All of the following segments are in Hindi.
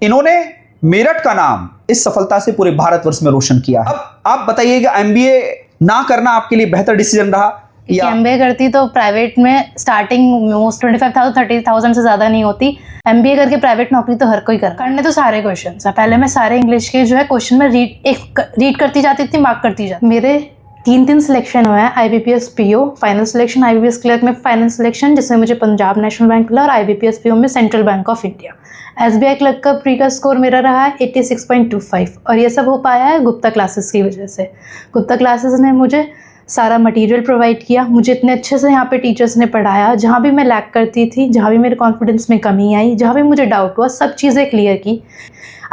इन्होंने मेरठ का नाम इस सफलता से पूरे भारतवर्ष में रोशन किया। अब आप बताइएगा, एमबीए ना करना आपके लिए बेहतर डिसीजन रहा या एमबीए करती तो प्राइवेट में स्टार्टिंग मोस्ट 25,000 30,000 से ज़्यादा नहीं होती। एमबीए करके प्राइवेट नौकरी तो हर कोई करने तो सारे क्वेश्चन है। पहले मैं सारे इंग्लिश के जो है क्वेश्चन में रीड करती जाती थी, मार्क करती जाती। मेरे 3 सिलेक्शन हुए हैं, IBPS PO final selection, IBPS clerk में फाइनल सिलेक्शन जिसमें मुझे पंजाब नेशनल बैंक मिला, और IBPS PO में central Bank of India. SBI clerk का प्री का स्कोर मेरा रहा है 86.25, और ये सब हो पाया है गुप्ता क्लासेस की वजह से। गुप्ता क्लासेस ने मुझे सारा मटेरियल प्रोवाइड किया, मुझे इतने अच्छे से यहाँ पे टीचर्स ने पढ़ाया। जहाँ भी मैं लैक करती थी, जहाँ भी मेरे कॉन्फिडेंस में कमी आई, जहाँ भी मुझे डाउट हुआ, सब चीज़ें क्लियर की।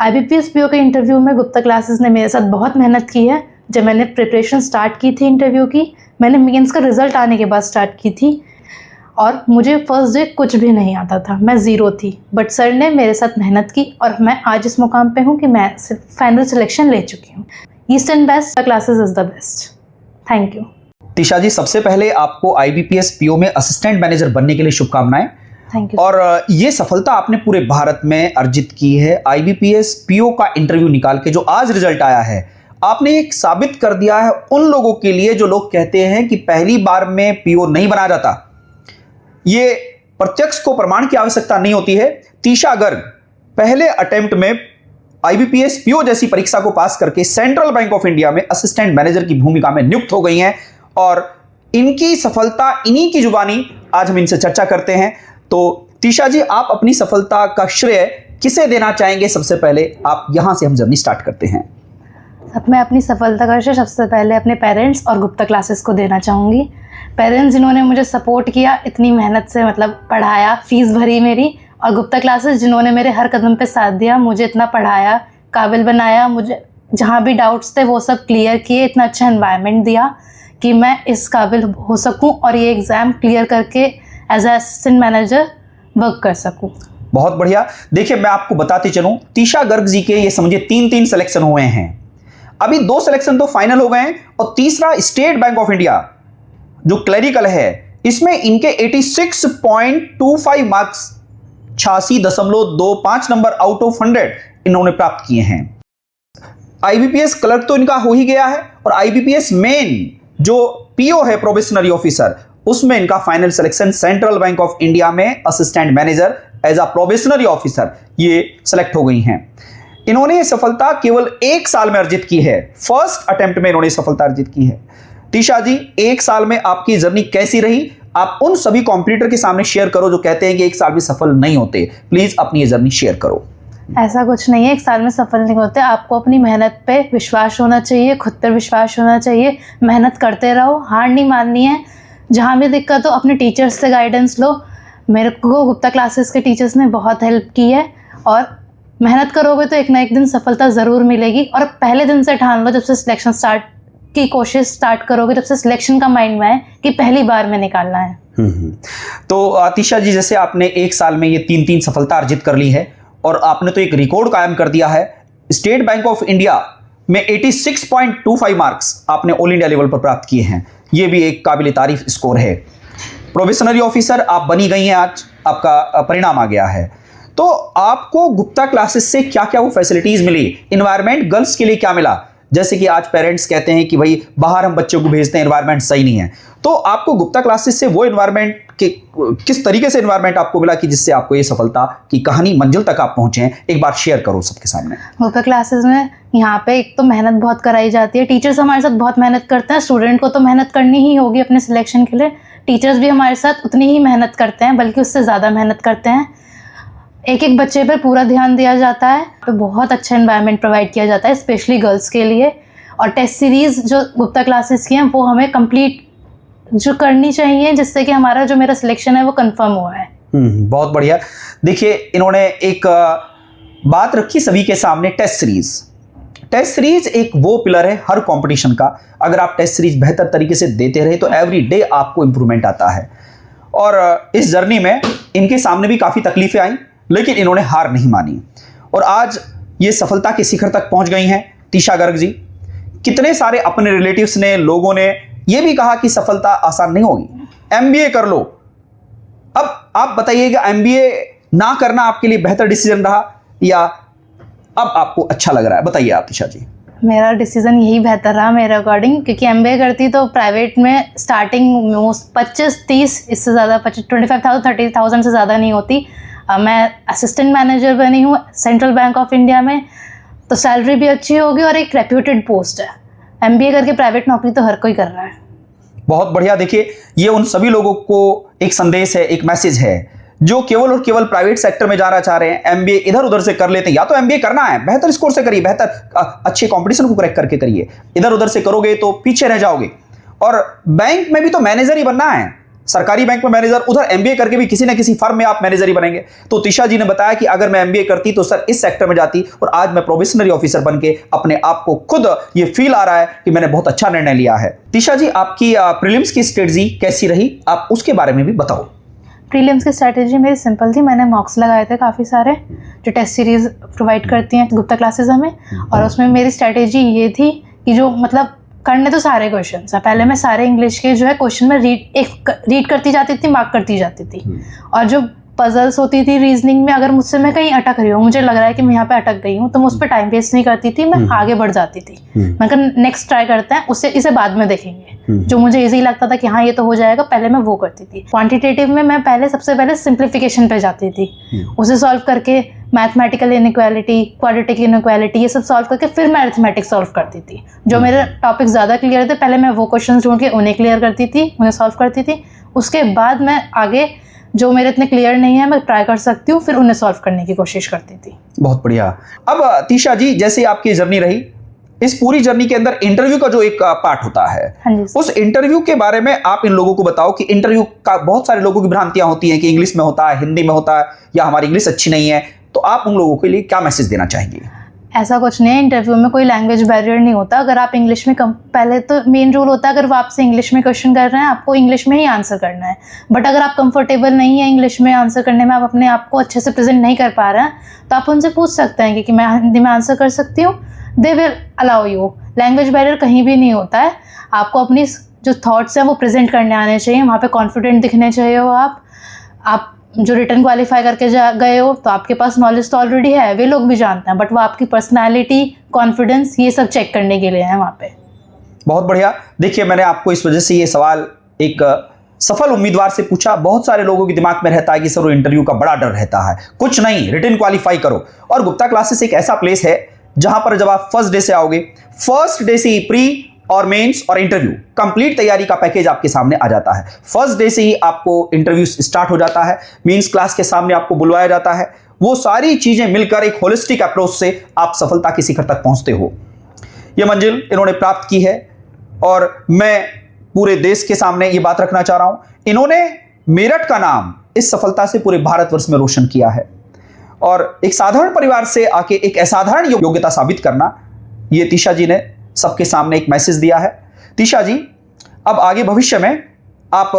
IBPS PO के इंटरव्यू में गुप्ता क्लासेस ने मेरे साथ बहुत मेहनत की है। जब मैंने प्रिपरेशन स्टार्ट की थी इंटरव्यू की, मैंने मेंस का रिज़ल्ट आने के बाद स्टार्ट की थी, और मुझे फर्स्ट डे कुछ भी नहीं आता था, मैं ज़ीरो थी। बट सर ने मेरे साथ मेहनत की और मैं आज इस मुकाम पे हूँ कि मैं फाइनल सिलेक्शन ले चुकी हूँ। East and Best Classes is the best. Thank you. Tisha ji, सबसे पहले आपको IBPS PO में असिस्टेंट मैनेजर बनने के लिए शुभकामनाएं। Thank you. और ये सफलता आपने पूरे भारत में अर्जित की है। IBPS PO का इंटरव्यू निकाल के जो आज रिजल्ट आया है, आपने एक साबित कर दिया है उन लोगों के लिए जो लोग कहते हैं कि पहली बार में PO नहीं बनाया जाता। ये प्रत्यक्ष को प्रमाण की आवश्यकता नहीं होती है। तिशा गर्ग पहले अटेम्प्ट में IBPS PO जैसी परीक्षा को पास करके सेंट्रल बैंक ऑफ इंडिया में असिस्टेंट मैनेजर की भूमिका में नियुक्त हो गई हैं, और इनकी सफलता इन्हीं की जुबानी आज हम इनसे चर्चा करते हैं। तो तिशा जी, आप अपनी सफलता का श्रेय किसे देना चाहेंगे? सबसे पहले आप यहां से हम जर्नी स्टार्ट करते हैं। अब मैं अपनी सफलता का श्रेय सबसे पहले अपने पेरेंट्स और गुप्ता क्लासेस को देना चाहूँगी। पेरेंट्स जिन्होंने मुझे सपोर्ट किया, इतनी मेहनत से मतलब पढ़ाया, फीस भरी मेरी, और गुप्ता क्लासेस जिन्होंने मेरे हर कदम पे साथ दिया, मुझे इतना पढ़ाया, काबिल बनाया, मुझे जहाँ भी डाउट्स थे वो सब क्लियर किए, इतना अच्छा एनवायरनमेंट दिया कि मैं इस काबिल हो सकूं और ये एग्ज़ाम क्लियर करके as a assistant manager work कर सकूं। बहुत बढ़िया। देखिए, मैं आपको बताते चलूं, तिशा गर्ग जी के ये समझिए 3 सिलेक्शन हुए हैं। अभी 2 सिलेक्शन तो फाइनल हो गए हैं, और तीसरा स्टेट बैंक ऑफ इंडिया जो क्लरिकल है, इसमें इनके 86.25 मार्क्स 86.25 नंबर आउट ऑफ 100 इन्होंने प्राप्त किए हैं। IBPS क्लर्क तो इनका हो ही गया है, और IBPS मेन जो PO है प्रोबेशनरी ऑफिसर, उसमें इनका final selection Central Bank of India में assistant manager as a probationary officer ये सिलेक्ट हो गई हैं। इन्होंने ये सफलता केवल 1 साल में अर्जित की है। फर्स्ट अटेम्प्ट में इन्होंने सफलता अर्जित की है। तिशा जी, 1 साल में आपकी जर्नी कैसी रही? आप उन सभी कॉम्पिटिटर के सामने शेयर करो जो कहते हैं कि 1 साल में सफल नहीं होते। प्लीज अपनी ये जर्नी शेयर करो। ऐसा कुछ नहीं है, 1 साल में सफल नहीं होते। आपको अपनी मेहनत पे विश्वास होना चाहिए, खुद पर विश्वास होना चाहिए, मेहनत करते रहो, हार नहीं माननी है। जहाँ भी दिक्कत हो अपने टीचर्स से गाइडेंस लो। मेरे को गुप्ता क्लासेस के टीचर्स ने बहुत हेल्प की है, और मेहनत करोगे तो एक ना एक दिन सफलता ज़रूर मिलेगी। और पहले दिन से ठान लो, जब से सिलेक्शन स्टार्ट की कोशिश स्टार्ट करोगे, जब से सिलेक्शन का माइंड में आए कि पहली बार में निकालना है। तो तिशा जी, जैसे आपने 1 साल में ये 3 सफलता अर्जित कर ली है, और आपने तो एक रिकॉर्ड कायम कर दिया है। स्टेट बैंक ऑफ इंडिया में 86.25 मार्क्स आपने ऑल इंडिया लेवल पर प्राप्त किए हैं। ये भी एक काबिल तारीफ स्कोर है। प्रोबेशनरी ऑफिसर आप बनी गई हैं, आज आपका परिणाम आ गया है। तो आपको गुप्ता क्लासेस से क्या क्या वो फैसिलिटीज मिली? इन्वायरमेंट गर्ल्स के लिए क्या मिला? जैसे कि आज पेरेंट्स कहते हैं कि भाई बाहर हम बच्चों को भेजते हैं, एनवायरनमेंट सही नहीं है, तो आपको गुप्ता क्लासेस से वो एनवायरनमेंट के किस तरीके से एनवायरनमेंट आपको मिला कि जिससे आपको ये सफलता की कहानी मंजिल तक आप पहुंचे हैं? एक बार शेयर करो सबके सामने। गुप्ता क्लासेस में यहाँ पे एक तो मेहनत बहुत कराई जाती है, टीचर्स हमारे साथ बहुत मेहनत करते हैं। स्टूडेंट को तो मेहनत करनी ही होगी अपने सिलेक्शन के लिए, टीचर्स भी हमारे साथ उतनी ही मेहनत करते हैं, बल्कि उससे ज़्यादा मेहनत करते हैं। एक एक बच्चे पर पूरा ध्यान दिया जाता है, तो बहुत अच्छा एनवायरनमेंट प्रोवाइड किया जाता है स्पेशली गर्ल्स के लिए। और टेस्ट सीरीज़ जो गुप्ता क्लासेस की हैं वो हमें कंप्लीट जो करनी चाहिए, जिससे कि हमारा जो मेरा सिलेक्शन है वो कंफर्म हुआ है। बहुत बढ़िया। देखिए, इन्होंने एक बात रखी सभी के सामने, टेस्ट सीरीज। टेस्ट सीरीज एक वो पिलर है हर कंपटीशन का। अगर आप टेस्ट सीरीज बेहतर तरीके से देते रहे तो एवरी डे आपको इंप्रूवमेंट आता है। और इस जर्नी में इनके सामने भी काफ़ी तकलीफें आई, लेकिन इन्होंने हार नहीं मानी, और आज ये सफलता के शिखर तक पहुंच गई हैं तिशा गर्ग जी। कितने सारे अपने रिलेटिव्स ने, लोगों ने ये भी कहा कि सफलता आसान नहीं होगी, एमबीए कर लो। अब आप बताइएगा, एमबीए ना करना आपके लिए बेहतर डिसीजन रहा या अब आपको अच्छा लग रहा है? बताइए आप तिशा जी। मेरा डिसीजन यही बेहतर रहा मेरे अकॉर्डिंग, क्योंकि एमबीए करती तो प्राइवेट में स्टार्टिंग 25-30 इससे ज़्यादा 25,000 30,000 से ज़्यादा नहीं होती। मैं असिस्टेंट मैनेजर बनी हूँ सेंट्रल बैंक ऑफ इंडिया में, तो सैलरी भी अच्छी होगी और एक रेप्यूटेड पोस्ट है। एमबीए करके प्राइवेट नौकरी तो हर कोई कर रहा है। बहुत बढ़िया। देखिए, ये उन सभी लोगों को एक संदेश है, एक मैसेज है, जो केवल और केवल प्राइवेट सेक्टर में जाना चाह रहे हैं, एमबीए इधर उधर से कर लेते हैं। या तो एमबीए करना है, बेहतर स्कोर से करिए, बेहतर अच्छे कंपटीशन को क्रैक करके करिए। इधर उधर से करोगे तो पीछे रह जाओगे। और बैंक में भी तो मैनेजर ही बनना है, सरकारी बैंक में मैनेजर, उधर एमबीए करके भी किसी ना किसी फर्म में आप मैनेजर ही बनेंगे। तो तिशा जी ने बताया कि अगर मैं एमबीए करती तो सर इस सेक्टर में जाती, और आज मैं प्रोबेशनरी ऑफिसर बनके अपने आप को खुद ये फील आ रहा है कि मैंने बहुत अच्छा निर्णय लिया है। तिशा जी, आपकी प्रीलिम्स की स्ट्रेटजी कैसी रही, आप उसके बारे में भी बताओ। प्रीलिम्स की स्ट्रैटेजी मेरी सिंपल थी। मैंने मॉक्स लगाए थे काफ़ी सारे, जो टेस्ट सीरीज प्रोवाइड करती हैं गुप्ता क्लासेस हमें, और उसमें मेरी स्ट्रैटेजी ये थी कि जो मतलब करने तो सारे क्वेश्चन है, पहले मैं सारे इंग्लिश के जो है क्वेश्चन में रीड करती जाती थी, मार्क करती जाती थी। और जो पजल्स होती थी रीजनिंग में, अगर मुझसे मैं कहीं अटक रही हूँ, मुझे लग रहा है कि मैं यहाँ पे अटक गई हूँ, तो मैं उस पर टाइम वेस्ट नहीं करती थी, मैं आगे बढ़ जाती थी। मैं कहा नेक्स्ट ट्राई करते हैं, उससे इसे बाद में देखेंगे। जो मुझे इजी लगता था कि हाँ ये तो हो जाएगा, पहले मैं वो करती थी। क्वांटिटेटिव में मैं पहले सबसे पहले सिंप्लीफिकेशन पे जाती थी, उसे सॉल्व करके मैथमेटिकल इनइक्वालिटी, क्वाड्रेटिक इनइक्वालिटी, ये सब सॉल्व करके फिर मैं अरिथमेटिक सॉल्व करती थी। जो मेरे टॉपिक ज़्यादा क्लियर थे, पहले मैं वो क्वेश्चन ढूंढ के उन्हें क्लियर करती थी, उन्हें सॉल्व करती थी। उसके बाद मैं आगे जो मेरे इतने क्लियर नहीं है, मैं ट्राई कर सकती हूँ, फिर उन्हें सॉल्व करने की कोशिश करती थी। बहुत बढ़िया। अब तिशा जी, जैसे आपकी जर्नी रही, इस पूरी जर्नी के अंदर इंटरव्यू का जो एक पार्ट होता है, हाँ जी। उस इंटरव्यू के बारे में आप इन लोगों को बताओ कि इंटरव्यू का बहुत सारे लोगों की भ्रांतियां होती हैं कि इंग्लिश में होता है, हिंदी में होता है, या हमारी इंग्लिश अच्छी नहीं है। तो आप उन लोगों के लिए क्या मैसेज देना चाहेंगे? ऐसा कुछ नहीं है, इंटरव्यू में कोई लैंग्वेज बैरियर नहीं होता। अगर आप इंग्लिश में पहले तो मेन रूल होता है, अगर वो आपसे इंग्लिश में क्वेश्चन कर रहे हैं, आपको इंग्लिश में ही आंसर करना है। बट अगर आप कंफर्टेबल नहीं है इंग्लिश में आंसर करने में, आप अपने आप को अच्छे से प्रेजेंट नहीं कर पा रहे हैं, तो आप उनसे पूछ सकते हैं कि मैं हिंदी में आंसर कर सकती हूँ, they will allow you. Language barrier कहीं भी नहीं होता है। आपको अपनी जो थॉट्स हैं वो प्रेजेंट करने आने चाहिए, वहाँ पे कॉन्फिडेंट दिखने चाहिए हो। आप जो रिटर्न क्वालिफाई करके गए हो, तो आपके पास नॉलेज तो ऑलरेडी है, वे लोग भी जानते हैं, बट वो आपकी पर्सनैलिटी, कॉन्फिडेंस, ये सब चेक करने के लिए है वहाँ पे। बहुत बढ़िया। देखिए, मैंने आपको इस वजह से ये सवाल एक सफल उम्मीदवार से पूछा। बहुत सारे लोगों के दिमाग में रहता है कि सर इंटरव्यू का बड़ा डर रहता है। कुछ नहीं, रिटर्न क्वालिफाई करो। और गुप्ता क्लासेस एक ऐसा प्लेस है जहां पर जब आप फर्स्ट डे से आओगे, फर्स्ट डे से ही प्री और मेंस और इंटरव्यू कंप्लीट तैयारी का पैकेज आपके सामने आ जाता है। फर्स्ट डे से ही आपको इंटरव्यू स्टार्ट हो जाता है, मेंस क्लास के सामने आपको बुलवाया जाता है। वो सारी चीजें मिलकर एक होलिस्टिक अप्रोच से आप सफलता के शिखर तक पहुंचते हो। ये मंजिल इन्होंने प्राप्त की है, और मैं पूरे देश के सामने ये बात रखना चाह रहा हूं, इन्होंने मेरठ का नाम इस सफलता से पूरे भारतवर्ष में रोशन किया है। और एक साधारण परिवार से आके एक असाधारण योग्यता साबित करना, ये तिशा जी ने सबके सामने एक मैसेज दिया है। तिशा जी, अब आगे भविष्य में आप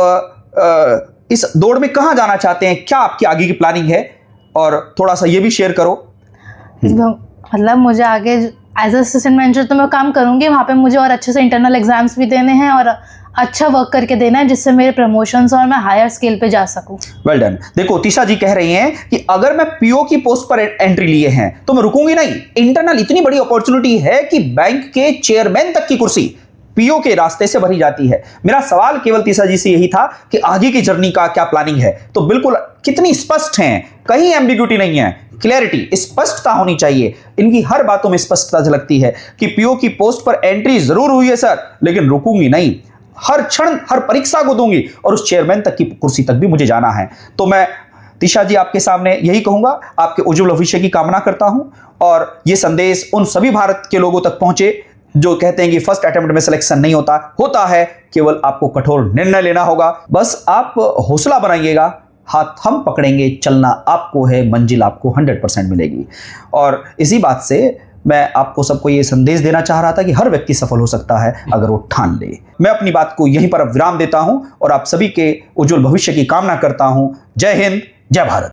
इस दौड़ में कहां जाना चाहते हैं, क्या आपकी आगे की प्लानिंग है, और थोड़ा सा ये भी शेयर करो। मतलब मुझे आगे एज असिस्टेंट मैनेजर तो मैं काम करूंगी, वहाँ पे मुझे और अच्छे से इंटरनल एग्जाम्स भी देने हैं और अच्छा वर्क करके देना है, जिससे मेरे प्रमोशंस और मैं हायर स्केल पे जा सकूं। Well done. देखो, तिशा जी कह रही हैं कि अगर मैं पीओ की पोस्ट पर एंट्री लिए हैं तो मैं रुकूंगी नहीं। इंटरनल इतनी बड़ी अपॉर्चुनिटी है कि बैंक के चेयरमैन तक की कुर्सी पीओ के रास्ते से भरी जाती है। मेरा सवाल केवल तिशा जी से यही था कि आगे की जर्नी का क्या प्लानिंग है। तो बिल्कुल कितनी स्पष्ट हैं, कहीं एम्बिग्यूटी नहीं है, क्लैरिटी, स्पष्टता होनी चाहिए। इनकी हर बातों में स्पष्टता झलकती है कि पीओ की पोस्ट पर एंट्री जरूर हुई है सर, लेकिन रुकूंगी नहीं, हर क्षण हर परीक्षा को दूंगी, और उस चेयरमैन तक की कुर्सी तक भी मुझे जाना है। तो मैं तिशा जी आपके सामने यही कहूंगा, आपके उज्जवल भविष्य की कामना करता हूं, और यह संदेश उन सभी भारत के लोगों तक पहुंचे जो कहते हैं कि फर्स्ट अटेम्प्ट में सिलेक्शन नहीं होता है, केवल आपको कठोर निर्णय लेना होगा। बस आप हौसला बनाइएगा, हाथ हम पकड़ेंगे, चलना आपको है, मंजिल आपको 100% मिलेगी। और इसी बात से मैं आपको सबको ये संदेश देना चाह रहा था कि हर व्यक्ति सफल हो सकता है अगर वो ठान ले। मैं अपनी बात को यहीं पर विराम देता हूं और आप सभी के उज्जवल भविष्य की कामना करता हूं। जय हिंद, जय भारत।